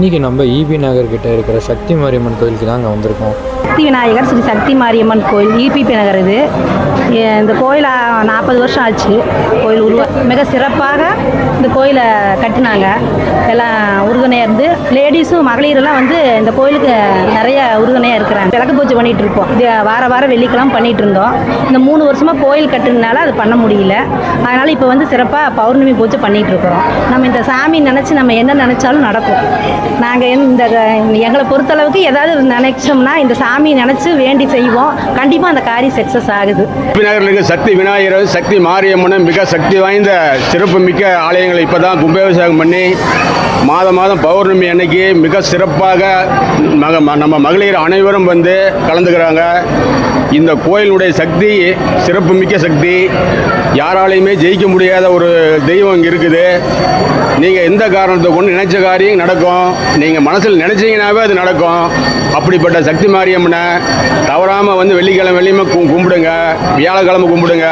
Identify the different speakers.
Speaker 1: இன்றைக்கி நம்ம ஈபி நகர் கிட்ட இருக்கிற சக்தி மாரியம்மன் கோயிலுக்கு தாங்க வந்திருக்கோம்.
Speaker 2: சக்தி விநாயகர் ஸ்ரீ சக்தி மாரியம்மன் கோயில் ஈபிபி நகர். இது இந்த கோயில் 40 வருஷம் ஆச்சு. கோயில் மிக சிறப்பாக இந்த கோயிலை கட்டினாங்க. எல்லாம் உறுதுணையாக இருந்து லேடிஸும் மகளிரெல்லாம் வந்து இந்த கோயிலுக்கு நிறைய உறுதுணையாக இருக்கிறாங்க. விளக்கு பூஜை பண்ணிகிட்டு இருப்போம். இது வாரம் வெள்ளிக்கிழமை பண்ணிகிட்டு இருந்தோம். இந்த 3 வருஷமாக கோயில் கட்டுறதுனால அது பண்ண முடியல. அதனால் இப்போ வந்து சிறப்பாக பௌர்ணமி பூஜை பண்ணிகிட்டு இருக்கிறோம். நம்ம இந்த சாமி நினச்சி நம்ம என்ன நினச்சாலும் நடக்கும். நாங்கள் இந்த எங்களை பொறுத்தளவுக்கு ஏதாவது நினைச்சோம்னா இந்த சாமி நினச்சி வேண்டி செய்வோம். கண்டிப்பாக அந்த காரியம் சக்ஸஸ் ஆகுது.
Speaker 3: நகரில் சக்தி விநாயகர் சக்தி மாரியம்மன் மிக சக்தி வாய்ந்த சிறப்பு மிக்க ஆலயங்களை இப்போ தான் கும்பாபிஷேகம் பண்ணி மாதம் பௌர்ணமி அன்னைக்கு மிக சிறப்பாக நம்ம மகளிர் அனைவரும் வந்து கலந்துக்கிறாங்க. இந்த கோயிலுடைய சக்தி சிறப்பு மிக்க சக்தி, யாராலையுமே ஜெயிக்க முடியாத ஒரு தெய்வம் இங்கே இருக்குது. நீங்கள் எந்த காரணத்தை கொண்டு நினைச்ச காரியம் நடக்கும். நீங்கள் மனசில் நினைச்சீங்கன்னாவே அது நடக்கும். அப்படிப்பட்ட சக்தி மாரியம்மனை தவறாமல் வந்து வெள்ளிக்கிழமை கும்பிடுங்க, வியாழக்கிழமை கும்பிடுங்க.